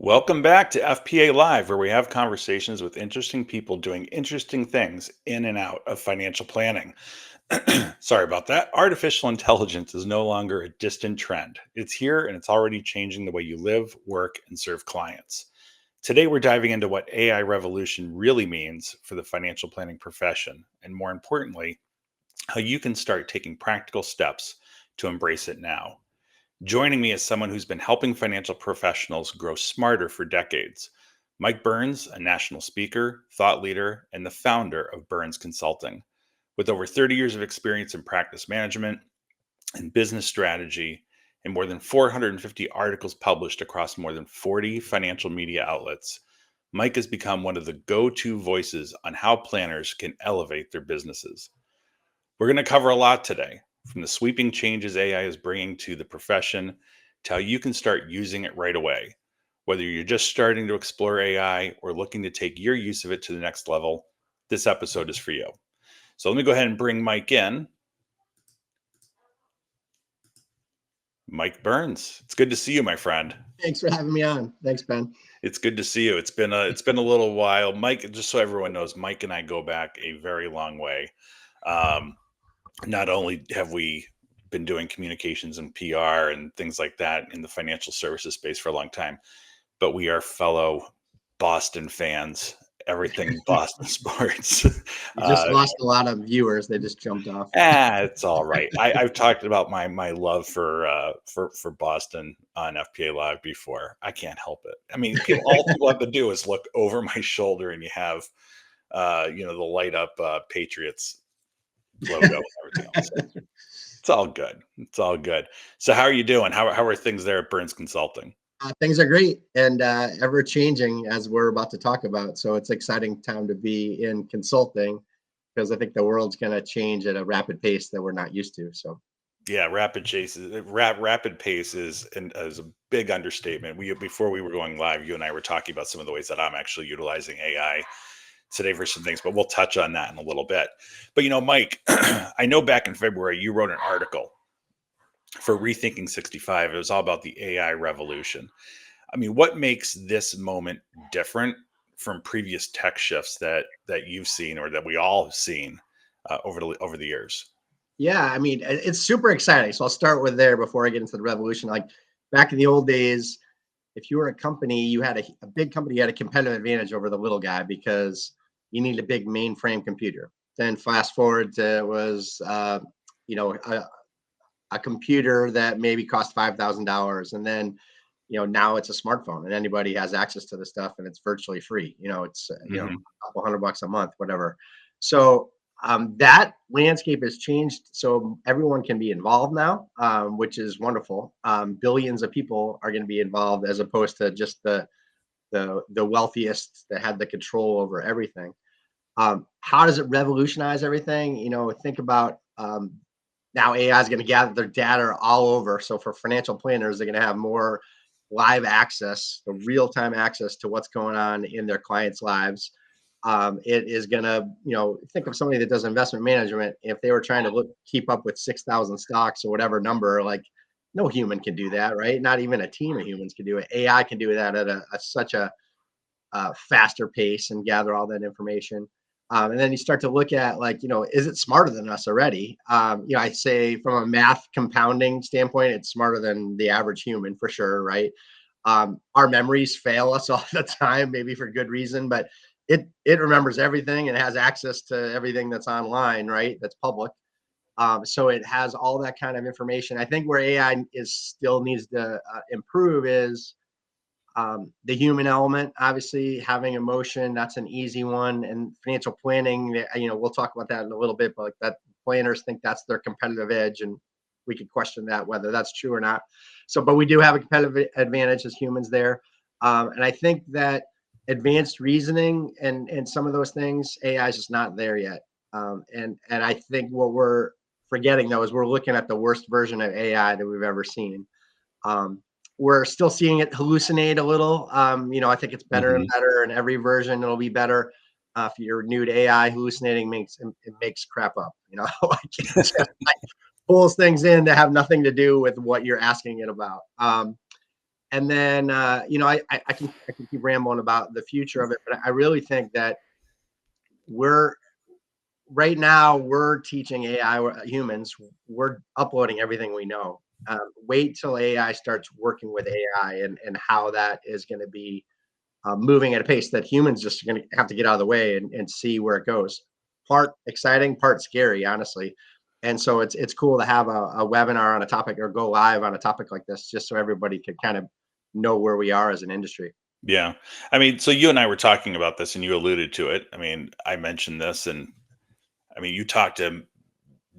Welcome back to FPA Live, where we have conversations with interesting people doing interesting things in and out of financial planning. Sorry about that. Artificial intelligence is no longer a distant trend. It's here and it's already changing the way you live, work, and serve clients. Today, we're diving into what AI revolution really means for the financial planning profession, and more importantly, how you can start taking practical steps to embrace it now. Joining me is someone who's been helping financial professionals grow smarter for decades. Mike Byrnes, a national speaker, thought leader, and the founder of Byrnes Consulting. With over 30 years of experience in practice management and business strategy, and more than 450 articles published across more than 40 financial media outlets, Mike has become one of the go to voices on how planners can elevate their businesses. We're going to cover a lot today, from the sweeping changes AI is bringing to the profession to how you can start using it right away. Whether you're just starting to explore AI or looking to take your use of it to the next level, this episode is for you. So let me go ahead and bring Mike in. Mike Byrnes, it's good to see you, my friend. Thanks for having me on. Thanks, Ben. It's good to see you. It's been a little while. Mike, just so everyone knows, Mike and I go back a very long way. Um, Not only have we been doing communications and PR and things like that in the financial services space for a long time, but we are fellow Boston fans, everything Boston sports. You just lost a lot of viewers. They just jumped off. It's all right. I've talked about my love for Boston on FPA Live before. I can't help it. I mean, all people have to do is look over my shoulder, and you have the light up Patriots logo and everything else. It's all good. It's all good. So how are you doing? How are things there at Byrnes Consulting? Things are great and ever changing, as we're about to talk about. So it's exciting time to be in consulting because I think the world's going to change at a rapid pace that we're not used to. So Yeah, rapid pace is a big understatement. Before we were going live, you and I were talking about some of the ways that I'm actually utilizing AI today for some things, but we'll touch on that in a little bit. But Mike, I know back in February you wrote an article for Rethinking 65. It was all about the AI revolution. I mean, what makes this moment different from previous tech shifts that you've seen or that we all have seen over the years? yeah, I mean, it's super exciting. So I'll start with there before I get into the revolution. Like back in the old days, if you were a company, you had a big company, you had a competitive advantage over the little guy because you need a big mainframe computer. Then fast forward to it was, you know, a computer that maybe cost $5,000, and then now it's a smartphone and anybody has access to the stuff and it's virtually free. It's Hmm. a couple $100 a month, whatever. So that landscape has changed, so everyone can be involved now, which is wonderful. Billions of people are going to be involved as opposed to just the wealthiest that had the control over everything. How does it revolutionize everything? Think about, now AI is going to gather their data all over. So for financial planners, they're going to have more live access, the real time access to what's going on in their clients' lives. It is going to, think of somebody that does investment management. If they were trying to keep up with 6,000 stocks or whatever number, like no human can do that, right? Not even a team of humans can do it. AI can do that at such a faster pace and gather all that information. And then you start to look at, like, is it smarter than us already? I say from a math compounding standpoint, it's smarter than the average human for sure, right? Our memories fail us all the time, maybe for good reason, but it remembers everything and has access to everything that's online, right? That's public. So it has all that kind of information. I think where AI is still needs to improve is the human element. Obviously having emotion, that's an easy one. And financial planning, we'll talk about that in a little bit, but like that, planners think that's their competitive edge, and we could question that whether that's true or not. So but we do have a competitive advantage as humans there. And I think that advanced reasoning and some of those things, AI is just not there yet. And I think what we're forgetting though is we're looking at the worst version of AI that we've ever seen. um, we're still seeing it hallucinate a little. I think it's better and Hmm. better, and every version it'll be better. If you're new to AI, hallucinating makes crap up. Like it just like pulls things in that have nothing to do with what you're asking it about. And then, I can keep rambling about the future of it, but I really think that we're right now we're teaching AI humans. We're uploading everything we know. Wait till AI starts working with AI and how that is going to be moving at a pace that humans just going to have to get out of the way and see where it goes. Part exciting, part scary, honestly. And so it's cool to have a webinar on a topic or go live on a topic like this, just so everybody could kind of know where we are as an industry. Yeah. I mean, so you and I were talking about this and you alluded to it. I mean, I mentioned this, and I mean, you talk to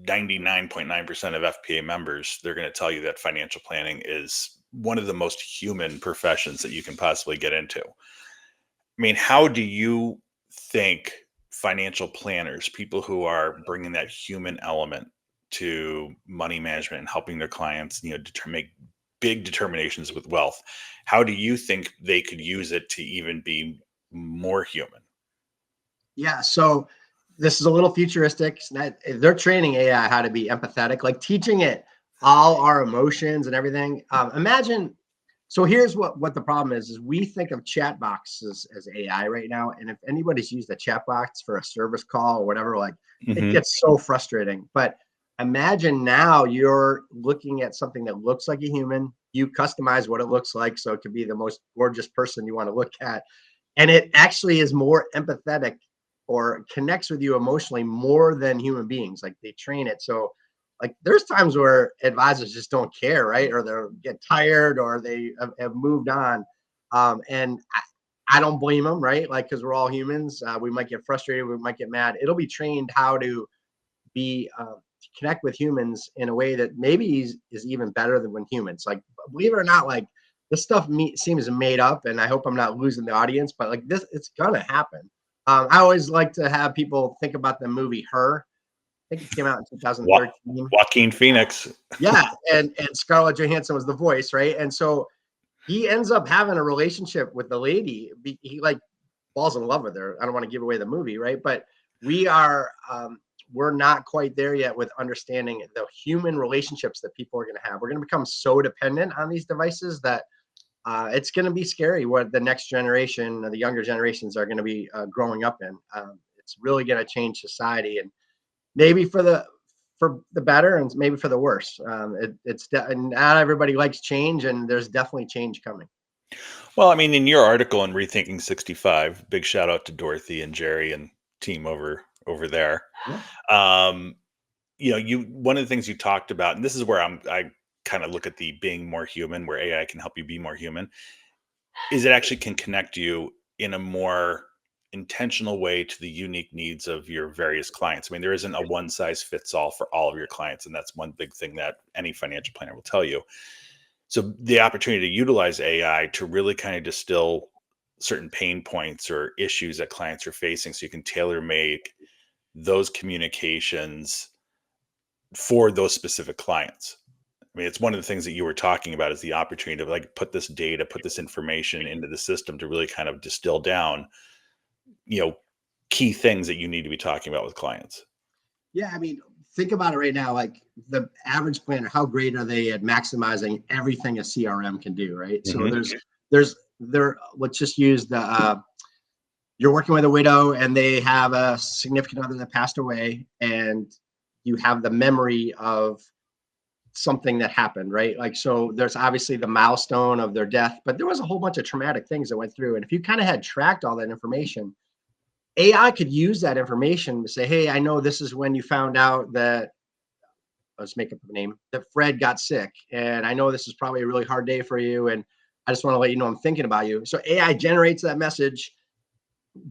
99.9% of FPA members, they're going to tell you that financial planning is one of the most human professions that you can possibly get into. I mean, how do you think financial planners, people who are bringing that human element to money management and helping their clients, make big determinations with wealth, how do you think they could use it to even be more human? Yeah, so this is a little futuristic. They're training AI how to be empathetic, like teaching it all our emotions and everything. Imagine. So here's what the problem is we think of chat boxes as AI right now, and if anybody's used a chat box for a service call or whatever, like it Hmm. gets so frustrating. But imagine now you're looking at something that looks like a human. You customize what it looks like so it could be the most gorgeous person you want to look at, and it actually is more empathetic or connects with you emotionally more than human beings. Like they train it. So like there's times where advisors just don't care, right? Or they get tired or they have moved on. And I don't blame them, right? Like, because we're all humans. We might get frustrated. We might get mad. It'll be trained how to be to connect with humans in a way that maybe is even better than when humans. Like, believe it or not, like this stuff seems made up, and I hope I'm not losing the audience, but like this, it's gonna happen. I always like to have people think about the movie Her. I think it came out in Wa- 2013. Joaquin Phoenix. Yeah, and Scarlett Johansson was the voice, right? And so he ends up having a relationship with the lady. He like falls in love with her. I don't want to give away the movie, right? But we are we're not quite there yet with understanding the human relationships that people are going to have. We're going to become so dependent on these devices that it's going to be scary what the next generation, the younger generations, are going to be growing up in. It's really going to change society, and maybe for the better, and maybe for the worse. Not everybody likes change, and there's definitely change coming. Well, I mean, in your article in Rethinking 65, big shout out to Dorothy and Jerry and team over there. Yeah. Um, you one of the things you talked about, and this is where I kind of look at the being more human, where AI can help you be more human, is it actually can connect you in a more intentional way to the unique needs of your various clients. I mean, there isn't a one size fits all for all of your clients, and that's one big thing that any financial planner will tell you. So the opportunity to utilize AI to really kind of distill certain pain points or issues that clients are facing so you can tailor make those communications for those specific clients. I mean, it's one of the things that you were talking about is the opportunity to like put this data, put this information into the system to really kind of distill down, you know, key things that you need to be talking about with clients. Yeah, I mean, think about it right now. Like the average planner, how great are they at maximizing everything a CRM can do, right? So Hmm. there's there. Let's just use the you're working with a widow and they have a significant other that passed away, and you have the memory of something that happened, right? Like, so there's obviously the milestone of their death, but there was a whole bunch of traumatic things that went through. And if you kind of had tracked all that information, AI could use that information to say, hey, I know this is when you found out that, let's make up a name, that Fred got sick. And I know this is probably a really hard day for you. And I just want to let you know I'm thinking about you. So AI generates that message,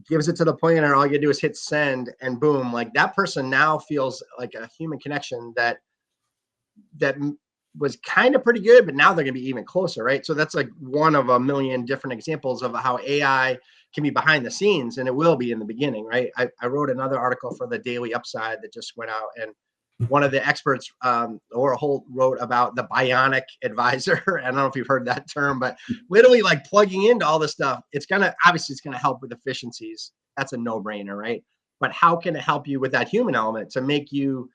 gives it to the planner. All you do is hit send, and boom, like that person now feels like a human connection that was kind of pretty good, but now they're going to be even closer, right? So that's like one of a million different examples of how AI can be behind the scenes, and it will be in the beginning, right? I wrote another article for the Daily Upside that just went out, and one of the experts, Laura Holt, wrote about the bionic advisor. I don't know if you've heard that term, but literally like plugging into all this stuff, it's gonna help with efficiencies. That's a no-brainer, right? But how can it help you with that human element to make you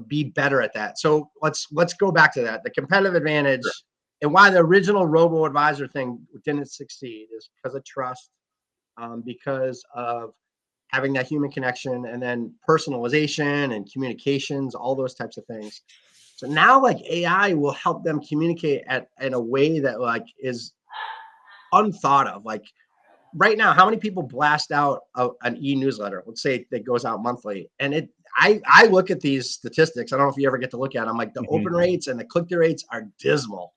be better at that? So let's go back to that. The competitive advantage, Sure. and why the original robo advisor thing didn't succeed is because of trust, because of having that human connection, and then personalization and communications, all those types of things. So now like AI will help them communicate in a way that like is unthought of. Like right now, how many people blast out an e-newsletter? Let's say that goes out monthly, and I look at these statistics. I don't know if you ever get to look at them. Like the Mhm. open rates and the click-through rates are dismal,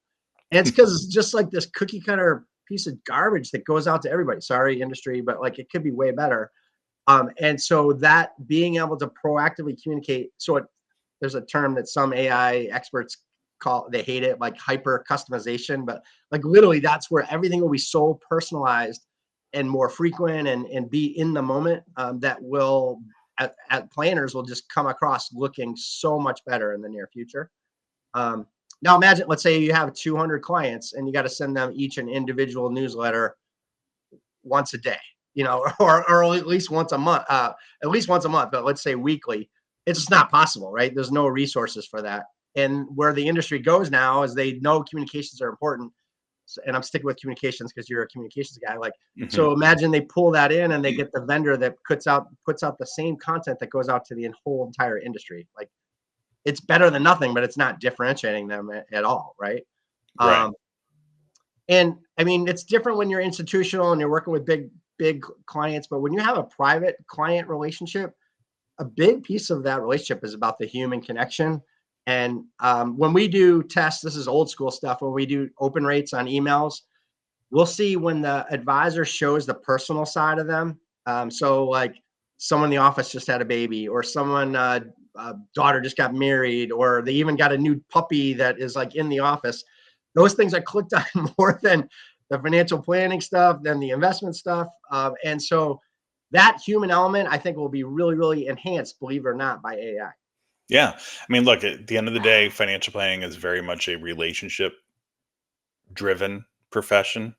and it's because it's just like this cookie cutter piece of garbage that goes out to everybody. Sorry, industry, but like it could be way better. And so that being able to proactively communicate, there's a term that some AI experts call, they hate it, like hyper customization, but like literally that's where everything will be so personalized and more frequent and be in the moment, that will at planners will just come across looking so much better in the near future. Um, Now imagine, let's say you have 200 clients and you got to send them each an individual newsletter once a day, or at least once a month, but let's say weekly. It's just not possible, right? There's no resources for that. And where the industry goes now is they know communications are important. And I'm sticking with communications because you're a communications guy. Like, Mhm. so imagine they pull that in and they get the vendor that puts out the same content that goes out to the whole entire industry. Like, it's better than nothing, but it's not differentiating them at all, right? Right. Um, and I mean, it's different when you're institutional and you're working with big clients, but when you have a private client relationship, a big piece of that relationship is about the human connection. And when we do tests, this is old school stuff. When we do open rates on emails, we'll see when the advisor shows the personal side of them. So like someone in the office just had a baby, or someone daughter just got married, or they even got a new puppy that is like in the office. Those things are clicked on more than the financial planning stuff, than the investment stuff. And so that human element, I think, will be really, really enhanced, believe it or not, by AI. Yeah. I mean, look, at the end of the day, financial planning is very much a relationship driven profession.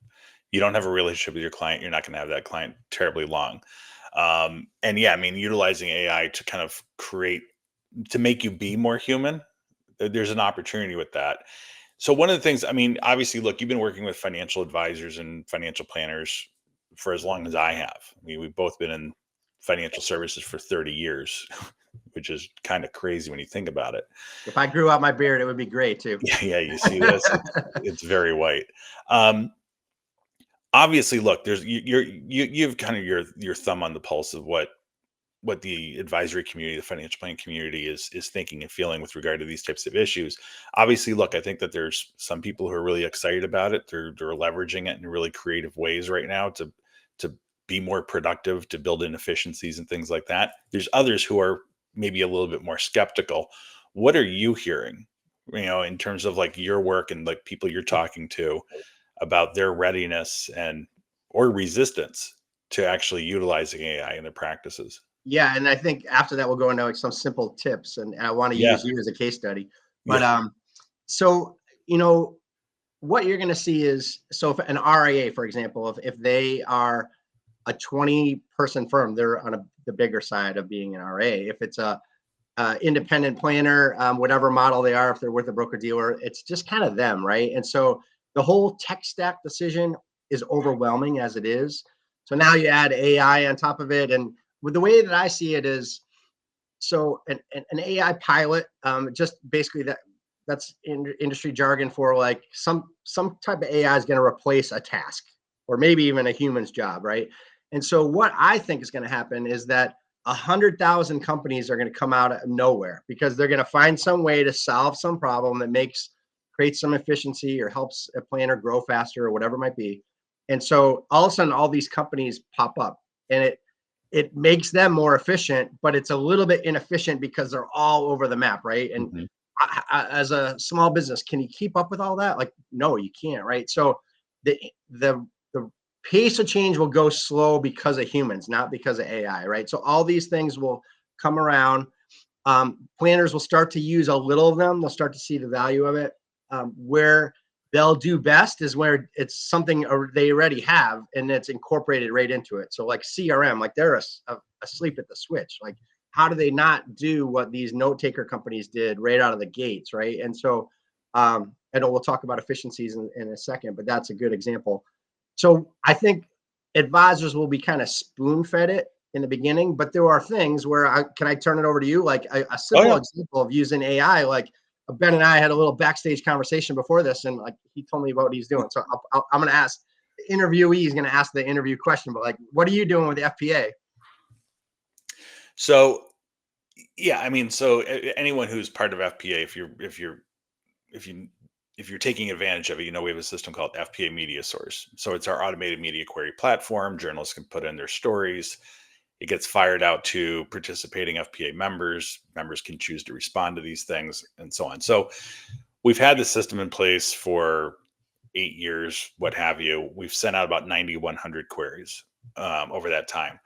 You don't have a relationship with your client, you're not going to have that client terribly long. And yeah, I mean, utilizing AI to kind of to make you be more human, there's an opportunity with that. So one of the things, I mean, obviously, look, you've been working with financial advisors and financial planners for as long as I have. I mean, we've both been in financial services for 30 years, which is kind of crazy when you think about it. If I grew out my beard, it would be great too. Yeah, yeah, you see this? It's very white. Um, Obviously, look, you've kind of your thumb on the pulse of what the advisory community, the financial planning community is thinking and feeling with regard to these types of issues. Obviously, look, I think that there's some people who are really excited about it. They're leveraging it in really creative ways right now to be more productive, to build in efficiencies and things like that. There's others who are maybe a little bit more skeptical. What are you hearing, in terms of like your work and like people you're talking to about their readiness and or resistance to actually utilizing AI in their practices? Yeah, and I think after that we'll go into like some simple tips, and I want to Yeah. use you as a case study. But Yeah. so you know what you're going to see is, so if an RIA, for example, if they are a 20-person firm, they're on the bigger side of being an RIA. If it's a independent planner, whatever model they are, if they're with a broker dealer, it's just kind of them, right? And so the whole tech stack decision is overwhelming as it is. So now you add AI on top of it, and with the way that I see it is, so an AI pilot, just basically that's industry jargon for like some type of AI is going to replace a task or maybe even a human's job, right? And so what I think is going to happen is that 100,000 companies are going to come out of nowhere because they're going to find some way to solve some problem that creates some efficiency or helps a planner grow faster or whatever it might be. And so all of a sudden, all these companies pop up, and it makes them more efficient, but it's a little bit inefficient because they're all over the map, right? And Mhm. as a small business, can you keep up with all that? Like, no, you can't, right? So the the pace of change will go slow because of humans, not because of AI, right? So all these things will come around. Planners will start to use a little of them. They'll start to see the value of it. Where they'll do best is where it's something they already have and it's incorporated right into it. So like CRM, like they're asleep at the switch. Like, how do they not do what these note taker companies did right out of the gates, right? And so And we'll talk about efficiencies in a second, but that's a good example. So I think advisors will be kind of spoon fed it in the beginning, but there are things where can I turn it over to you? Like a Oh simple yeah. example of using AI, like Ben and I had a little backstage conversation before this, and like he told me what he's doing. So I'm going to ask the interviewee is going to ask the interview question, but like, what are you doing with the FPA? So yeah, I mean, so anyone who's part of FPA, if you if you're taking advantage of it, we have a system called FPA Media Source. So it's our automated media query platform. Journalists can put in their stories. It gets fired out to participating FPA members. Members can choose to respond to these things and so on. So we've had the system in place for 8 years, what have you. We've sent out about 9,100 queries over that time.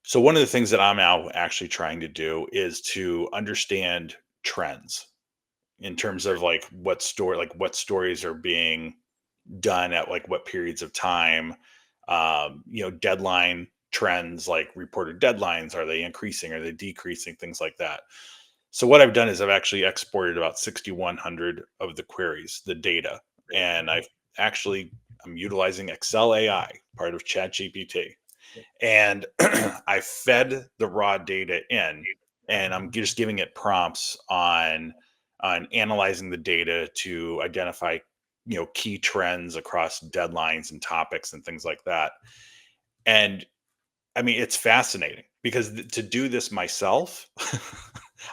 So one of the things that I'm now actually trying to do is to understand trends in terms of like what stories are being done at like what periods of time, deadline trends, like reported deadlines, are they increasing, are they decreasing, things like that. So what I've done is I've actually exported about 6,100 of the queries, the data, and I'm utilizing Excel AI, part of ChatGPT, and I fed the raw data in, and I'm just giving it prompts on analyzing the data to identify key trends across deadlines and topics and things like that. And I mean, it's fascinating because to do this myself,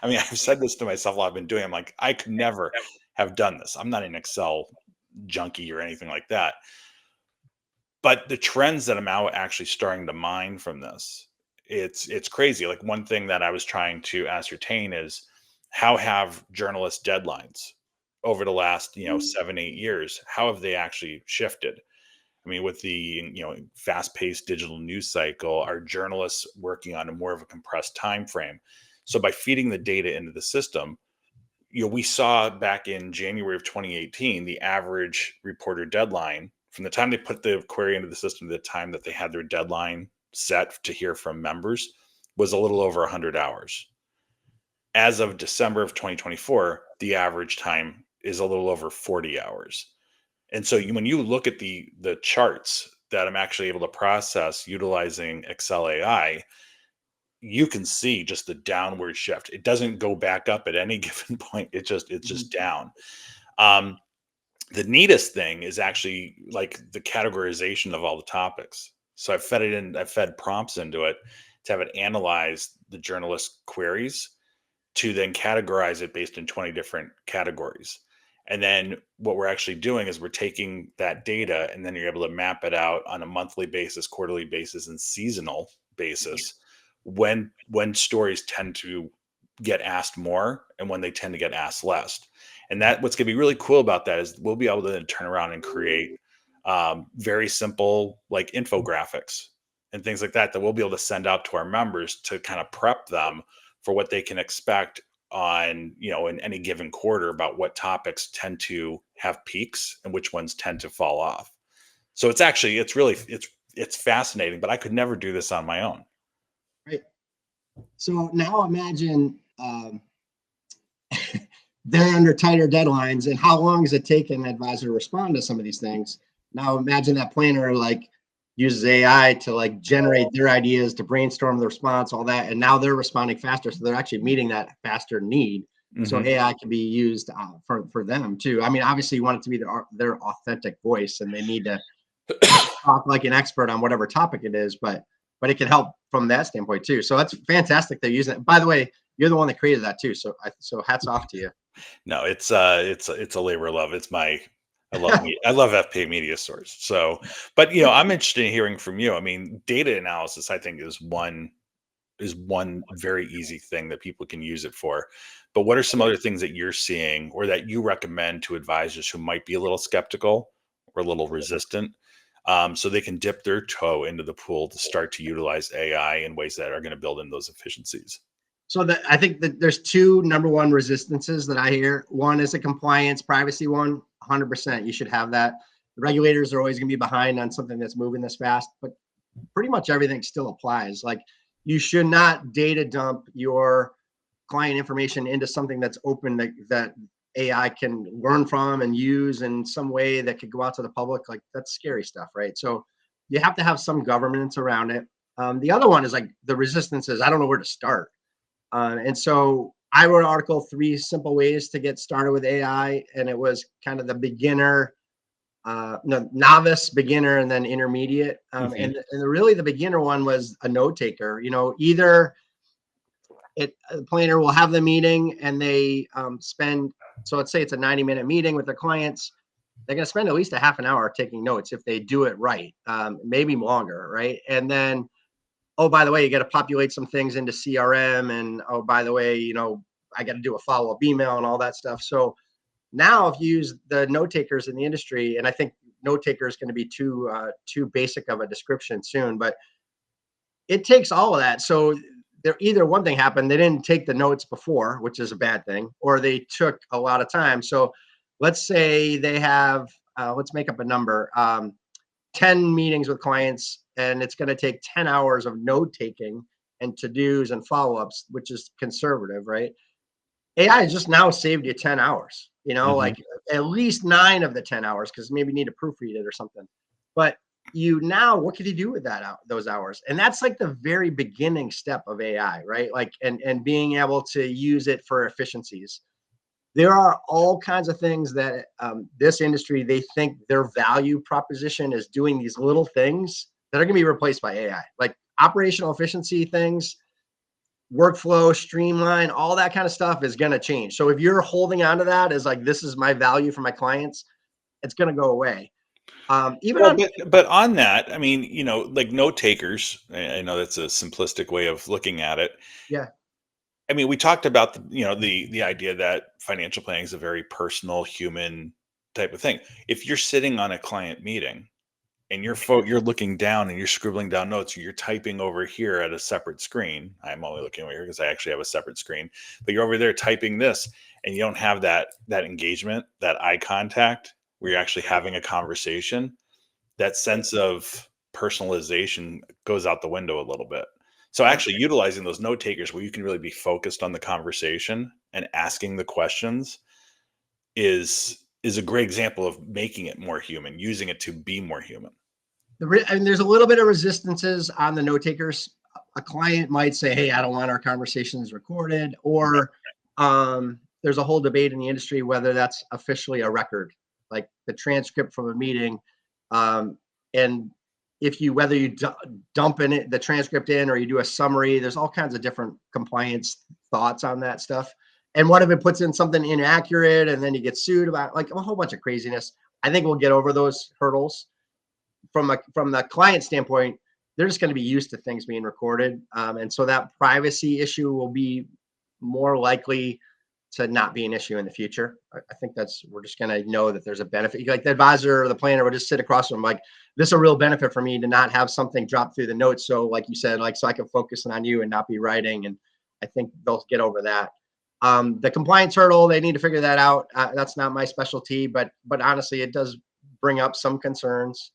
I mean, I've said this to myself a lot. I've been doing. I'm like, I could never have done this. I'm not an Excel junkie or anything like that. But the trends that I'm out actually starting to mine from this, it's crazy. Like one thing that I was trying to ascertain is how have journalist deadlines over the last 7-8 years, how have they actually shifted? I mean, with the fast-paced digital news cycle, are journalists working on a more of a compressed time frame? So by feeding the data into the system, we saw back in January of 2018, the average reporter deadline from the time they put the query into the system to the time that they had their deadline set to hear from members was a little over 100 hours. As of December of 2024, the average time is a little over 40 hours. And so when you look at the charts that I'm actually able to process utilizing Excel AI, you can see just the downward shift. It doesn't go back up at any given point. It's just down. Um, the neatest thing is actually like the categorization of all the topics. So I fed prompts into it to have it analyze the journalist queries to then categorize it based in 20 different categories. And then what we're actually doing is we're taking that data and then you're able to map it out on a monthly basis, quarterly basis, and seasonal basis when stories tend to get asked more and when they tend to get asked less. And that what's going to be really cool about that is we'll be able to then turn around and create very simple like infographics and things like that we'll be able to send out to our members to kind of prep them for what they can expect on in any given quarter about what topics tend to have peaks and which ones tend to fall off. So it's fascinating, but I could never do this on my own. Right. So now imagine they're under tighter deadlines, and how long does it take an advisor to respond to some of these things? Now imagine that planner like uses AI to like generate their ideas, to brainstorm the response, all that, and now they're responding faster, so they're actually meeting that faster need. So Hmm. AI can be used for them too. I mean, obviously you want it to be their authentic voice, and they need to talk like an expert on whatever topic it is, but it can help from that standpoint too. So that's fantastic they're using it. By the way, you're the one that created that too. So hats off to you. No, it's a labor of love. I love FPA Media Source. So, but I'm interested in hearing from you. I mean, data analysis, I think, is one very easy thing that people can use it for. But what are some other things that you're seeing or that you recommend to advisors who might be a little skeptical or a little resistant, so they can dip their toe into the pool to start to utilize AI in ways that are going to build in those efficiencies? So I think that there's two number one resistances that I hear. One is a compliance privacy one. 100%, you should have that. The regulators are always going to be behind on something that's moving this fast, but pretty much everything still applies. Like you should not data dump your client information into something that's open that AI can learn from and use in some way that could go out to the public, like that's scary stuff, right? So you have to have some governance around it. The other one is like the resistance is I don't know where to start. And so I wrote an article, 3 simple ways to get started with AI. And it was kind of the beginner, no, novice, beginner, and then intermediate. Hmm. And really the beginner one was a note taker. Either the planner will have the meeting and they spend, so let's say it's a 90-minute meeting with their clients. They're going to spend at least a half an hour taking notes if they do it right, maybe longer, right? And then, oh, by the way, you got to populate some things into CRM. And oh, by the way, I got to do a follow-up email and all that stuff. So now if you use the note takers in the industry, and I think note taker is going to be too basic of a description soon, but it takes all of that. So there, either one thing happened, they didn't take the notes before, which is a bad thing, or they took a lot of time. So let's say they have, let's make up a number, 10 meetings with clients, and it's going to take 10 hours of note taking and to-dos and follow-ups, which is conservative, right? AI just now saved you 10 hours, Hmm. like at least 9 of the 10 hours, because maybe you need to proofread it or something. But what can you do with those hours? And that's like the very beginning step of AI, right? Like, and being able to use it for efficiencies. There are all kinds of things that this industry, they think their value proposition is doing these little things that are going to be replaced by AI, like operational efficiency things, workflow, streamline, all that kind of stuff is going to change. So if you're holding on to that as like, this is my value for my clients, it's going to go away. Even Well, on, but on that, I mean, like note takers. I know that's a simplistic way of looking at it. yeah, I mean, we talked about the idea that financial planning is a very personal, human type of thing. If you're sitting on a client meeting and you're looking down and you're scribbling down notes, or you're typing over here at a separate screen. I'm only looking over here because I actually have a separate screen, but you're over there typing this, and you don't have that engagement, that eye contact, where you're actually having a conversation. That sense of personalization goes out the window a little bit. So yep. actually utilizing those note takers where you can really be focused on the conversation and asking the questions is a great example of making it more human, using it to be more human. And there's a little bit of resistances on the note takers. A client might say, "Hey, I don't want our conversations recorded," or there's a whole debate in the industry whether that's officially a record, like the transcript from a meeting. And if you whether you dump in it the transcript in or you do a summary, there's all kinds of different compliance thoughts on that stuff. And what if it puts in something inaccurate and then you get sued about like a whole bunch of craziness? I think we'll get over those hurdles from the client standpoint. They're just going to be used to things being recorded, and so that privacy issue will be more likely to not be an issue in the future. I think we're just going to know that there's a benefit. Like the advisor or the planner will just sit across from them, like, this is a real benefit for me to not have something drop through the notes. So, like you said, like so I can focus on you and not be writing. And I think they'll get over that. The compliance hurdle, they need to figure that out. That's not my specialty, but honestly, it does bring up some concerns.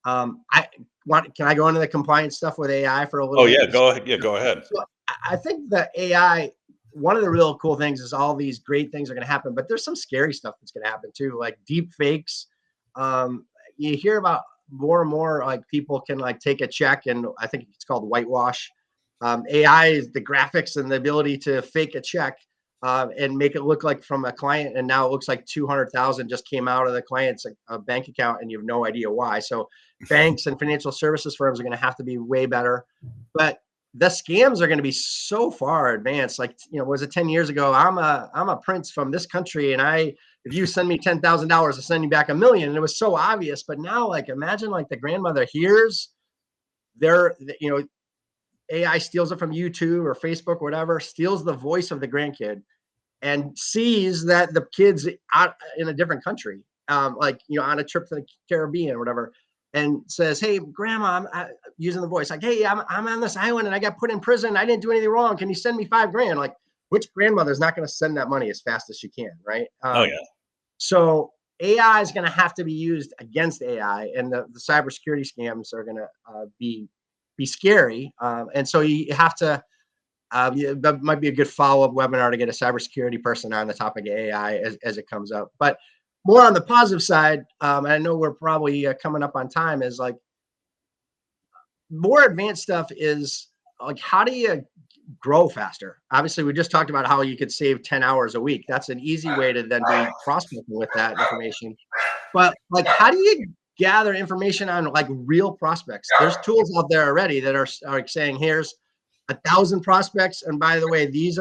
Can I go into the compliance stuff with AI for a Oh little bit? yeah, go ahead. Yeah, go ahead. So I think that AI, one of the real cool things is all these great things are going to happen, but there's some scary stuff that's going to happen too, like deep fakes. Um, you hear about more and more like people can like take a check, and I think it's called whitewash. AI is the graphics and the ability to fake a check and make it look like from a client, and now it looks like 200,000 just came out of the client's bank account, and you have no idea why. So banks and financial services firms are going to have to be way better, but the scams are going to be so far advanced. Like, was it 10 years ago? I'm a prince from this country, and if you send me $10,000, I send you back a million, and it was so obvious. But now, like, imagine like the grandmother hears their, AI steals it from YouTube or Facebook, or whatever, steals the voice of the grandkid, and sees that the kid's out in a different country, like, on a trip to the Caribbean or whatever, and says, "Hey, grandma," using the voice, like, "Hey, I'm on this island and I got put in prison. I didn't do anything wrong. Can you send me 5 grand?" Like, which grandmother is not going to send that money as fast as she can, right? Oh yeah. So AI is going to have to be used against AI, and the cybersecurity scams are going to be scary. And so you have to Yeah, that might be a good follow-up webinar to get a cybersecurity person on the topic of AI as it comes up. But more on the positive side, and I know we're probably coming up on time, is like more advanced stuff is like, how do you grow faster? Obviously, we just talked about how you could save 10 hours a week. That's an easy way to then be prospecting with that information. But like, how do you gather information on like real prospects? There's tools out there already that are saying, here's 1,000 prospects, and by the way, these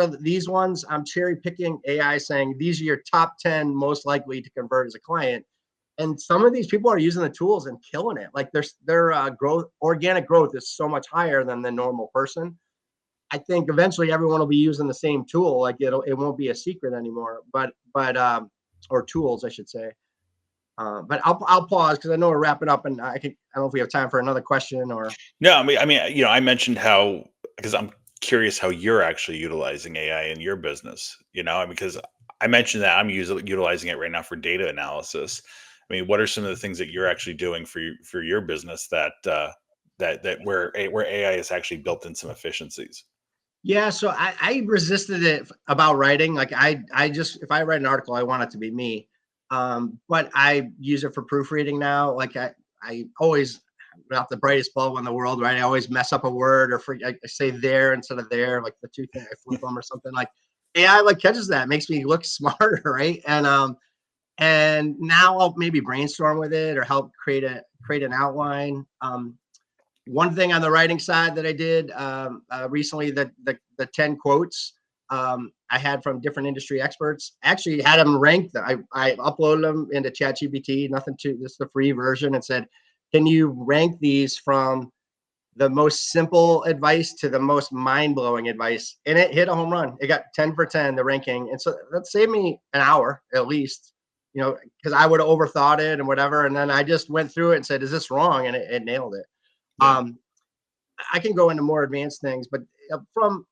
ones I'm cherry picking. AI saying these are your top 10 most likely to convert as a client. And some of these people are using the tools and killing it. Like their growth, organic growth is so much higher than the normal person. I think eventually everyone will be using the same tool. Like it won't be a secret anymore. But or tools, I should say. But I'll pause because I know we're wrapping up, and I don't know if we have time for another question or. No, I mentioned how, because I'm curious how you're actually utilizing AI in your business. Because I mentioned that I'm utilizing it right now for data analysis. What are some of the things that you're actually doing for your business that where AI has actually built in some efficiencies? Yeah, so I resisted it about writing. Like I just, if I write an article, I want it to be me. But I use it for proofreading now. Like I always, not the brightest bulb in the world, right? I always mess up a word, or I say there instead of there, like the two things, I flip them or something. Like AI like catches that, makes me look smarter, right? And now I'll maybe brainstorm with it or help create an outline. One thing on the writing side that I did recently, the 10 quotes I had from different industry experts, actually had them ranked. I uploaded them into ChatGPT, this is the free version, and said, can you rank these from the most simple advice to the most mind-blowing advice? And it hit a home run. It got 10 for 10, the ranking. And so that saved me an hour at least, because I would have overthought it and whatever. And then I just went through it and said, is this wrong? And it nailed it. Yeah. I can go into more advanced things, but from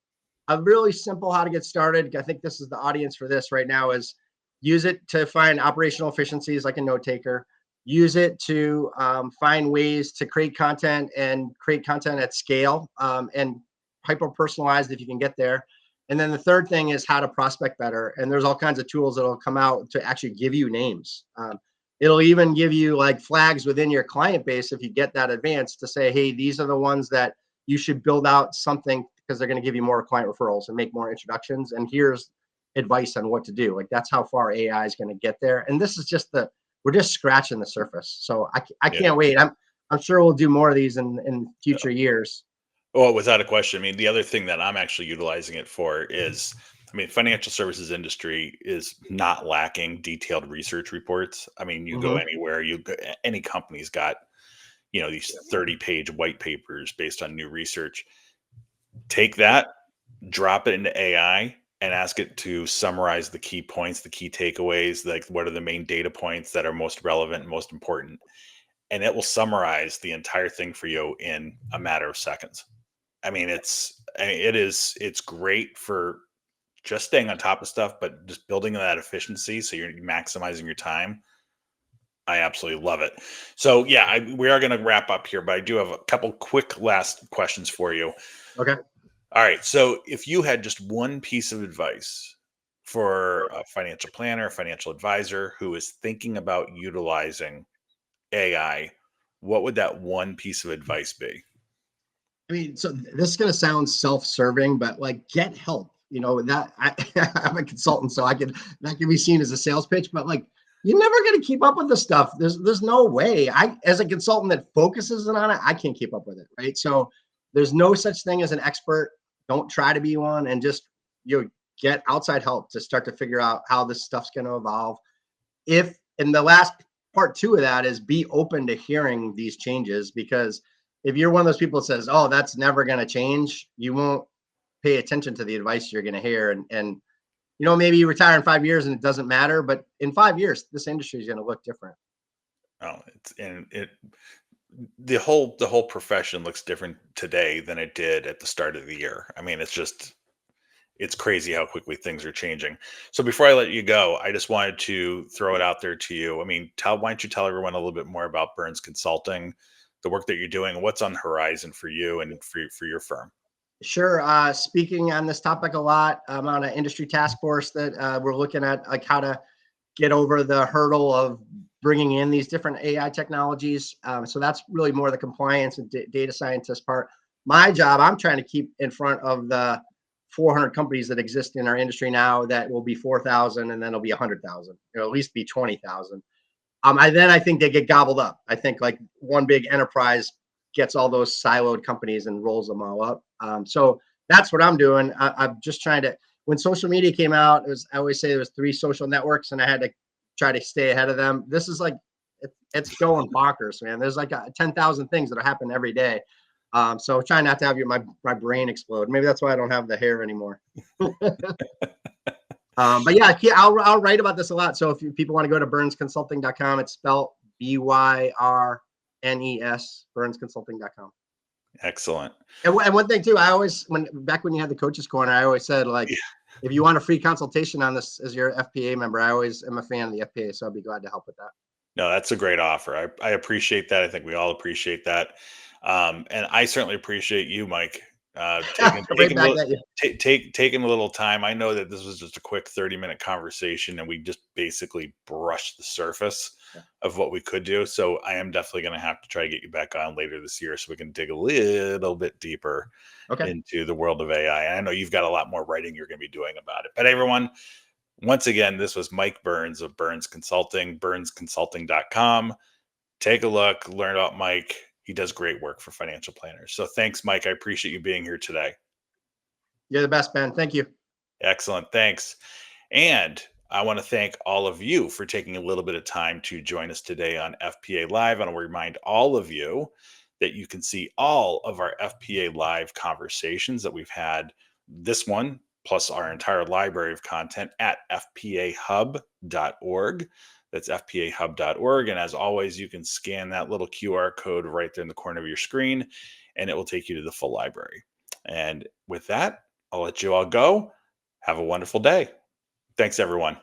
a really simple how to get started, I think this is the audience for this right now, is use it to find operational efficiencies like a note taker. Use it to find ways to create content at scale, and hyper personalized if you can get there. And then the third thing is how to prospect better. And there's all kinds of tools that'll come out to actually give you names. It'll even give you like flags within your client base if you get that advanced to say, hey, these are the ones that you should build out something, because they're going to give you more client referrals and make more introductions. And here's advice on what to do. Like that's how far AI is going to get there. And this is just we're just scratching the surface. So I can't wait. I'm sure we'll do more of these in future years. Well, without a question. The other thing that I'm actually utilizing it for is, financial services industry is not lacking detailed research reports. You go Mm-hmm. anywhere, any company's got, these 30-page white papers based on new research. Take that, drop it into AI, and ask it to summarize the key points, the key takeaways, like what are the main data points that are most relevant and most important. And it will summarize the entire thing for you in a matter of seconds. It's great for just staying on top of stuff, but just building that efficiency so you're maximizing your time. I absolutely love it. So yeah, we are going to wrap up here, but I do have a couple quick last questions for you. Okay. All right. So if you had just one piece of advice for a financial planner, a financial advisor who is thinking about utilizing AI, what would that one piece of advice be? I mean, so this is going to sound self-serving, but like get help. I'm a consultant, so that can be seen as a sales pitch, but like you're never going to keep up with this stuff. There's no way. As a consultant that focuses on it, I can't keep up with it, right? So there's no such thing as an expert. Don't try to be one, and just get outside help to start to figure out how this stuff's going to evolve. And the last part two of that is be open to hearing these changes, because if you're one of those people that says, oh, that's never going to change, you won't pay attention to the advice you're going to hear. And maybe you retire in 5 years and it doesn't matter, but in 5 years, this industry is going to look different. Oh, the whole profession looks different today than it did at the start of the year. It's crazy how quickly things are changing. So before I let you go, I just wanted to throw it out there to you. Why don't you tell everyone a little bit more about Byrnes Consulting, the work that you're doing, and what's on the horizon for you and for your firm? Sure. Speaking on this topic a lot, I'm on an industry task force that we're looking at like how to get over the hurdle of bringing in these different AI technologies. So that's really more the compliance and data scientist part. My job, I'm trying to keep in front of the 400 companies that exist in our industry now that will be 4,000 and then it'll be 100,000, at least be 20,000. I think they get gobbled up. I think like one big enterprise gets all those siloed companies and rolls them all up. So that's what I'm doing. I'm just trying to. When social media came out, I always say there was 3 social networks, and I had to try to stay ahead of them. This is like it's going bonkers, man. There's like 10,000 things that are happening every day. So trying not to have my brain explode. Maybe that's why I don't have the hair anymore. But yeah, I'll write about this a lot. So if people want to go to byrnesconsulting.com, it's spelled BYRNES, byrnesconsulting.com. Excellent. And one thing too, I always, when you had the coaches corner, I always said like, Yeah. if you want a free consultation on this as your FPA member, I always am a fan of the FPA. So I'd be glad to help with that. No, that's a great offer. I appreciate that. I think we all appreciate that. And I certainly appreciate you, Mike, Right back at you. taking a little time. I know that this was just a quick 30-minute conversation and we just basically brushed the surface Yeah. of what we could do. So I am definitely going to have to try to get you back on later this year so we can dig a little bit deeper Okay. into the world of AI. And I know you've got a lot more writing you're going to be doing about it. But everyone, once again, this was Mike Byrnes of Byrnes Consulting, byrnesconsulting.com. Take a look, learn about Mike. He does great work for financial planners. So thanks, Mike. I appreciate you being here today. You're the best, Ben. Thank you. Excellent. Thanks. And I want to thank all of you for taking a little bit of time to join us today on FPA Live. And I'll remind all of you that you can see all of our FPA Live conversations that we've had, this one, plus our entire library of content at fpahub.org. That's fpahub.org. And as always, you can scan that little QR code right there in the corner of your screen, and it will take you to the full library. And with that, I'll let you all go. Have a wonderful day. Thanks, everyone.